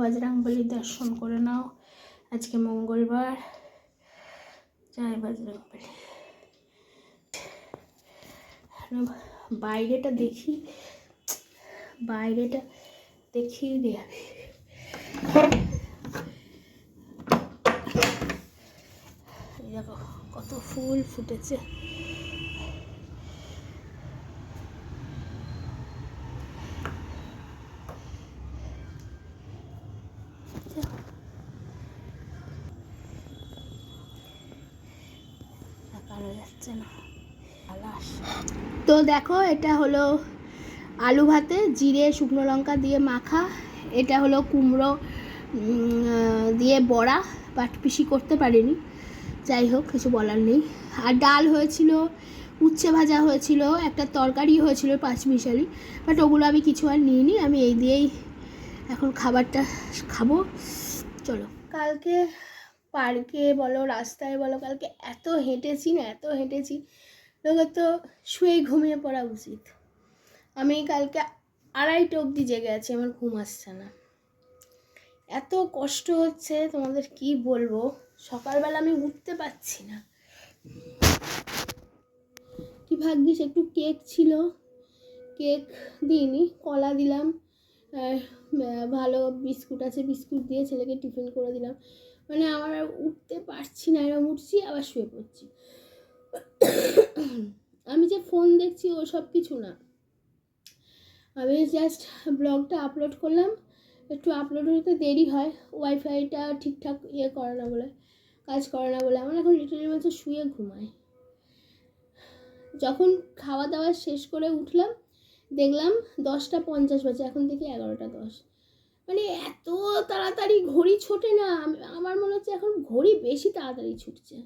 বজরংবলী দর্শন করে নাও। আজকে মঙ্গলবার। জয় বজরংবলী। বাইরেটা দেখি রে আমি। দেখো কত ফুল ফুটেছে। যাচ্ছে না। তো দেখো এটা হলো আলু ভাতে জিরে শুকনো লঙ্কা দিয়ে মাখা। এটা হলো কুমড়ো দিয়ে বড়া, বাট পিসি করতে পারিনি, যাই হোক কিছু বলার নেই। আর ডাল হয়েছিল, উচ্ছে ভাজা হয়েছিল, একটা তরকারি হয়েছিল পাঁচমিশালি, বাট ওগুলো আমি কিছু আর নিইনি। আমি এই দিয়েই এখন খাবারটা খাবো। চলো। কালকে পার্কে বলো রাস্তায় বলো কালকে এত হেঁটেছি লোকের তো শুয়ে ঘুমিয়ে পড়া উচিত। আমি কালকে 2:30 অবধি জেগে আছি, আমার ঘুম আসছে না, এত কষ্ট হচ্ছে তোমাদের কি বলবো। সকালবেলা আমি উঠতে পারছি না। কি ভাগ্যিস একটু কেক ছিল, কেক দিইনি, কলা দিলাম, ভালো বিস্কুট আছে, বিস্কুট দিয়ে ছেলেকে টিফিন করে দিলাম। মানে আমার আর উঠতে পারছি না, এরকম উঠছি আবার শুয়ে পড়ছি। আমি যে ফোন দেখছি ও সব কিছু না, আমি জাস্ট ব্লগটা আপলোড করলাম, একটু আপলোড হতে দেরি হয়, ওয়াইফাইটা ঠিকঠাক কাজ করে না বলে আমার এখন লিটারেলি বলছে শুয়ে ঘুমায়। যখন খাওয়া দাওয়া শেষ করে উঠলাম দেখলাম 10:50 বাজে, এখন থেকে 11:10। মানে এত তাড়াতাড়ি ঘড়ি ছোটে না, আমার মনে হচ্ছে এখন ঘড়ি বেশি তাড়াতাড়ি ছুটছে।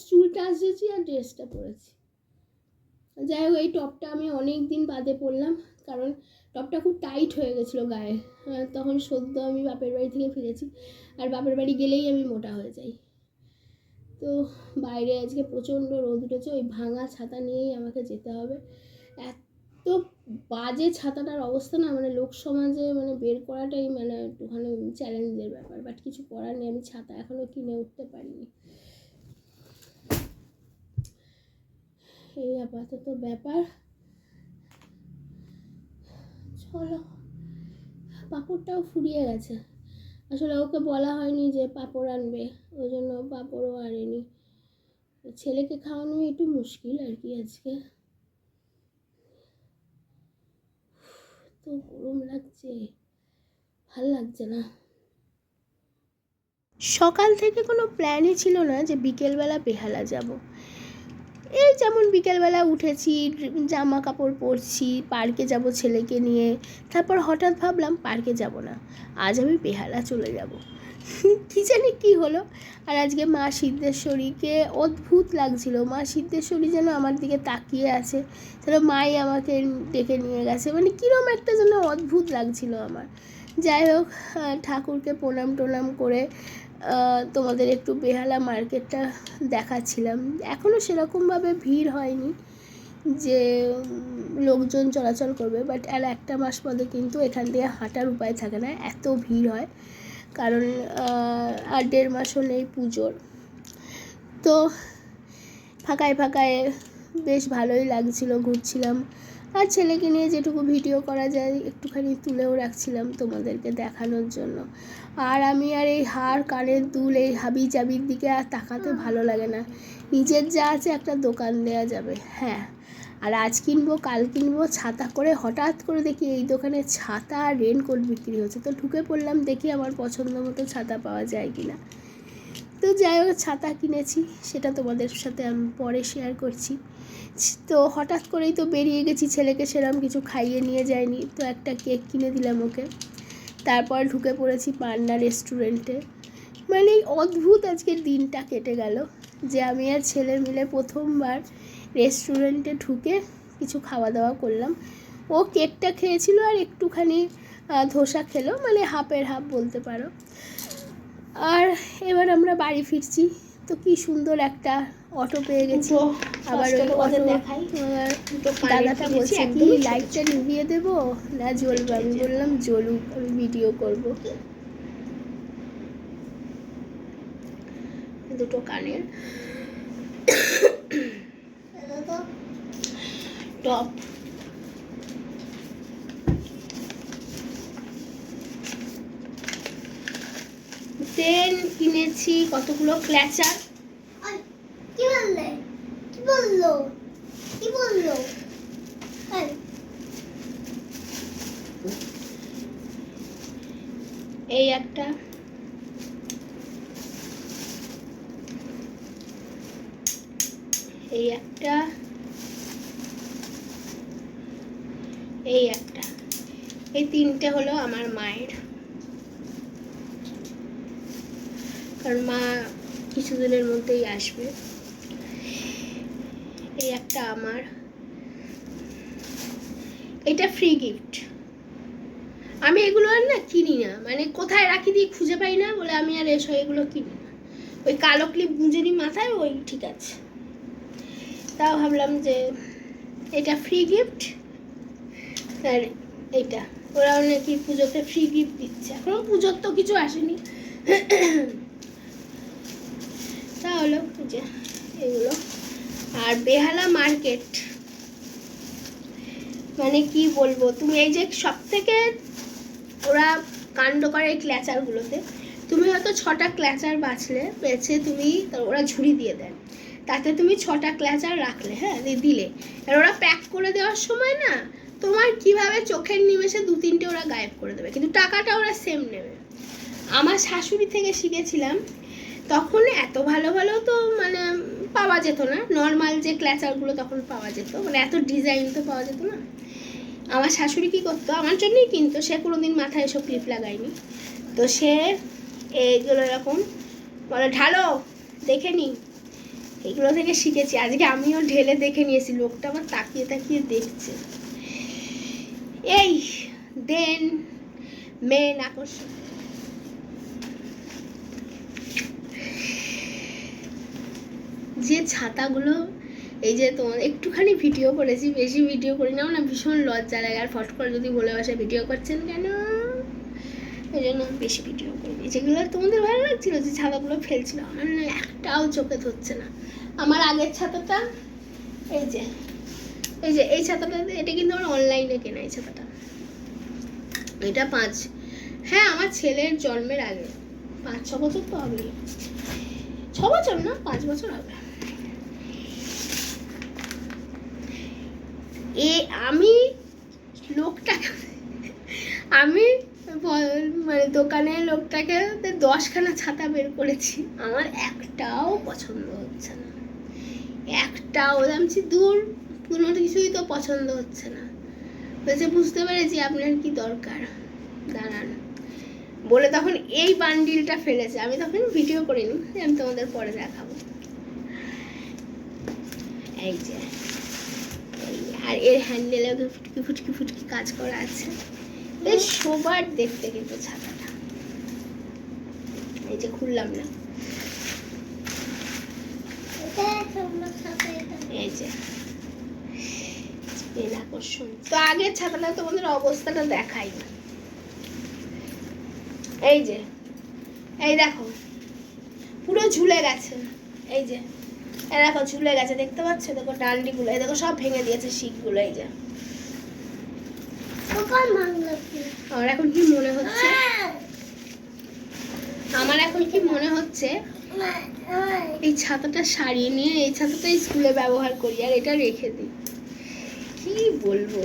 চুলটা আসছি আর ড্রেসটা পরেছি। যাই হোক, এই টপটা আমি অনেক দিন বাদে পরলাম, কারণ টপটা খুব টাইট হয়ে গেছিলো গায়ে। তখন সদ্য আমি বাপের বাড়ি থেকে ফিরেছি, আর বাপের বাড়ি গেলেই আমি মোটা হয়ে যাই। তো বাইরে আজকে প্রচণ্ড রোদ উঠেছে, ওই ভাঙা ছাতা নিয়েই আমাকে যেতে হবে। এত বাজে ছাতাটার অবস্থা না, মানে লোক সমাজে মানে বের করাটাই মানে একটুখানি চ্যালেঞ্জের ব্যাপার, বাট কিছু করার নেই, আমি ছাতা এখনও কিনে উঠতে পারিনি। এই আপাতত ব্যাপার। চলো, পাঁপড়টাও ফুরিয়ে গেছে। আসলে ওকে বলা হয়নি যে পাঁপড় আনবে, ওই জন্য পাঁপড়ও আনেনি। ছেলেকে খাওয়ানো একটু মুশকিল আর কি আজকে। তো গরম লাগছে, ভাল লাগছে না। সকাল থেকে কোনো প্ল্যানই ছিল না যে বিকেলবেলা বেহালা যাব। এই যেমন বিকেলবেলা উঠেছি, জামা কাপড় পরছি, পার্কে যাব ছেলেকে নিয়ে, তারপর হঠাৎ ভাবলাম পার্কে যাব না, আজ আমি বেহালা চলে যাব। কী জানি কী হলো। আর আজকে মা সিদ্ধেশ্বরীকে অদ্ভুত লাগছিল, মা সিদ্ধেশ্বরী যেন আমার দিকে তাকিয়ে আছে, যেন মাই আমাকে ডেকে নিয়ে গেছে, মানে কীরকম একটা যেন অদ্ভুত লাগছিল আমার। যাই হোক, ঠাকুরকে প্রণাম টোনাম করে তোমাদের একটু বেহালা মার্কেটটা দেখাচ্ছিলাম। এখনও সেরকমভাবে ভিড় হয়নি যে লোকজন চলাচল করবে, বাট আর একটা মাস পরে কিন্তু এখান থেকে হাঁটার উপায় থাকে না, এত ভিড় হয়, কারণ আর 1.5 মাসও নেই পুজোর। তো ফাঁকায় বেশ ভালোই লাগছিল, ঘুরছিলাম, আর ছেলেকে নিয়ে যেটুকু ভিডিও করা যায় একটুখানি তুলেও রাখছিলাম তোমাদেরকে দেখানোর জন্য। আর আমি আর এই হার কানের দুল এই হাবি জাবির দিকে আর তাকাতে ভালো লাগে না। নিজের যা আছে একটা দোকান দেওয়া যাবে। হ্যাঁ, আর আজ কিনবো কাল কিনবো ছাতা করে, হঠাৎ করে দেখি এই দোকানে ছাতা আর রেনকোট বিক্রি হচ্ছে, তো ঢুকে পড়লাম, দেখি আমার পছন্দ মতো ছাতা পাওয়া যায় কি না। তো যাই হোক, ছাতা কিনেছি, সেটা তোমাদের সাথে আমি পরে শেয়ার করছি। তো হঠাৎ করেই তো বেরিয়ে গেছি, ছেলেকে সেরকম কিছু খাইয়ে নিয়ে যায়নি, তো একটা কেক কিনে দিলাম ওকে। তারপর ঢুকে পড়েছি পান্না রেস্টুরেন্টে। মানে অদ্ভুত আজকের দিনটা কেটে গেল যে আমি আর ছেলে মিলে প্রথমবার রেস্টুরেন্টে ঢুকে কিছু খাওয়া দাওয়া করলাম। ও কেকটা খেয়েছিল আর একটুখানি ধোসা খেলো, মানে হাফের হাফ বলতে পারো। আর এবার আমরা বাড়ি ফিরছি। তো কি সুন্দর একটা অটো পেয়ে গেছি। আবার ওই অটো দেখাই, দাদাটা বলছে কি লাইটটা নিভিয়ে দেবো না জ্বলবে, আমি বললাম জ্বলুক, আমি ভিডিও করব। দুটো কানের টপ। দেন কিনেছি কতগুলো ক্ল্যাচার। কি বললে? কি বললো? কি বললো? এই একটা, এই একটা, এই একটা, এই তিনটে হলো আমার মায়ের, কারণ মা কিছুদিনের মধ্যেই আসবে। এই একটা আমার, এটা ফ্রি গিফট। আমি এগুলো আর না কিনি না, মানে কোথায় রাখি দিয়ে খুঁজে পাই না বলে আমি আর এসব এগুলো কিনি না। ওই কালো ক্লিপ গুঁজে নিই মাথায়, ওই ঠিক আছে। তাও ভাবলাম যে এটা ফ্রি গিফট, আর এইটা ওরাও নাকি পুজোতে ফ্রি গিফট দিচ্ছে। এখনো পুজোর তো কিছু আসেনি, তা হলো যে এগুলো। আর বেহালা মার্কেট মানে কি বলবো, তুমি এই যে সব থেকে ওরা কাণ্ড করে এই ক্ল্যাচারগুলোতে, তুমি হয়তো 6টা ক্ল্যাচার বেছে তুমি, ওরা ঝুড়ি দিয়ে দেন, তাতে তুমি 6টা ক্ল্যাচার রাখলে, হ্যাঁ দিলে, আর ওরা প্যাক করে দেওয়ার সময় না তোমার কিভাবে চোখের নিমেষে 2-3টে ওরা গায়েব করে দেবে, কিন্তু টাকাটা ওরা সেম নেবে। আমার শাশুড়ি থেকে শিখেছিলাম, তখন এত ভালো ভালো তো মানে পাওয়া যেত না, নর্মাল যে ক্ল্যাচারগুলো তখন পাওয়া যেত, মানে এত ডিজাইন তো পাওয়া যেত না। আমার শাশুড়ি কী করতো, আমার জন্যই কিন্তু, সে কোনোদিন মাথায় এসব ক্লিপ লাগায়নি, তো সে এইগুলো এরকম বলে ঢালো দেখে নি, এইগুলো থেকে শিখেছি। আজকে আমিও ঢেলে দেখে নিয়েছি, লোকটা আবার তাকিয়ে তাকিয়ে দেখছে। এই দেন মেন আকর্ষণ, যে ছাতাগুলো, এই যে তোমার একটুখানি ভিডিও করেছি, বেশি ভিডিও করি না, না ভীষণ লজ্জা লাগে, আর ফট করে যদি বলে বসে ভিডিও করছেন কেন, এই জন্য বেশি ভিডিও করিনি। যেগুলো তোমাদের ভালো লাগছিল যে ছাতাগুলো ফেলছিল, আমার না একটাও চোখে ধরছে না। আমার আগের ছাতাটা, এই যে এই যে এই ছাতাটা, এটা কিন্তু আমার অনলাইনে কেনা এই ছাতাটা, এটা হ্যাঁ আমার ছেলের জন্মের আগে, 5-6 বছর তো হবে, 6 বছর না 5 বছর হবে। আমি লোকটাকে, আমি মানে দোকানের লোকটাকে 10খানা ছাতা বের করেছি, আমার একটাও পছন্দ হচ্ছে না, একটাও। আমি দূর কোনো কিছুই তো পছন্দ হচ্ছে না। বলছে বুঝতে পেরেছি আপনার কি দরকার, দাঁড়ান বলে তখন এই বান্ডিলটা ফেলেছে। আমি তখন ভিডিও করিনি, আমি তোমাদের পরে দেখাবো। এই যে আর এর হ্যান্ডেলে ফুটকি ফুটকি ফুটকি কাজ করা আছে, বেশ সবার দেখতে কিন্তু ছাতাটা। এই যে খুললাম না, এই যে আকর্ষণ। তো আগের ছাতাটা তোমাদের অবস্থাটা দেখাই, এই যে এই দেখো পুরো ঝুলে গেছে, এই যে দেখো ঝুলে গেছে, দেখতে পাচ্ছ, দেখো ডান্ডিগুলো, এই দেখো সব ভেঙে দিয়েছে শিকগুলো। এই যে আমার এখন কি মনে হচ্ছে, এই ছাতাটা সারিয়ে নিয়ে এই ছাতাটাই স্কুলে ব্যবহার করি, আর এটা রেখে দিই। কি বলবো,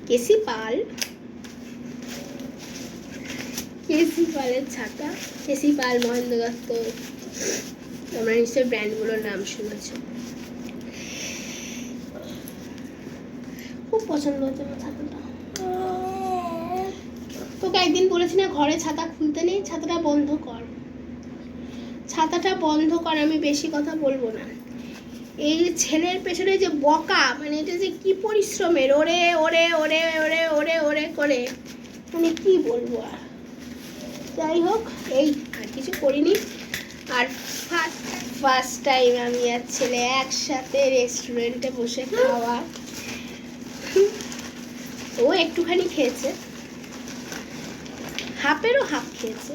কেসি পালের ছাতা, কেসি পাল, মহেন্দ্র দত্ত, তোমরা নিশ্চয়ই ব্র্যান্ডগুলোর নাম শুনেছ। খুব পছন্দ হচ্ছে আমার ছাতাটা। তোকে একদিন বলেছি না ঘরে ছাতা খুলতে নেই, ছাতাটা বন্ধ কর, ছাতাটা বন্ধ কর, আমি বেশি কথা বলবো না। এই যে ছেলের পেছনে যে বকা, মানে এটা যে কি পরিশ্রমের, ওরে ওরে ওরে ওরে ওরে ওরে করে, মানে কি বলবো আর। যাই হোক, এই আর কিছু করিনি। আর ফার্স্ট টাইম আমি আর ছেলে একসাথে রেস্টুরেন্টে বসে খাওয়া, ও একটুখানি খেয়েছে, হাফেরও হাফ খেয়েছে।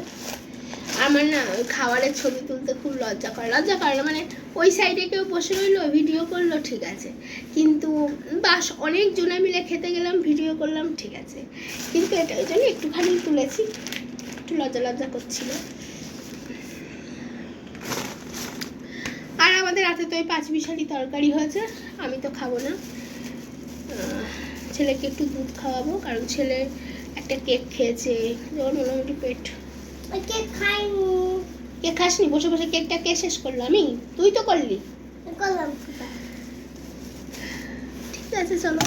আমার না ওই খাবারের ছবি তুলতে খুব লজ্জা করে না, মানে ওই সাইডে কেউ বসে রইলো ভিডিও করলো ঠিক আছে, কিন্তু বাস অনেক জনে মিলে খেতে গেলাম ভিডিও করলাম ঠিক আছে, কিন্তু এটা ওই জন্য একটুখানি তুলেছি, একটু লজ্জা করছিল। আর আমাদের রাতে তো ওই 5 বিশালি তরকারি হয়েছে, আমি তো খাবো না, ছেলেকে একটু দুধ খাওয়াবো, কারণ ছেলে একটা কেক খেয়েছে, যেমন মোটামুটি পেট। কেক খাইনি। কেক খাসনি? বসে বসে কেকটা কে শেষ করলো? আমি? তুই তো করলি। করলাম। ঠিক আছে চলো।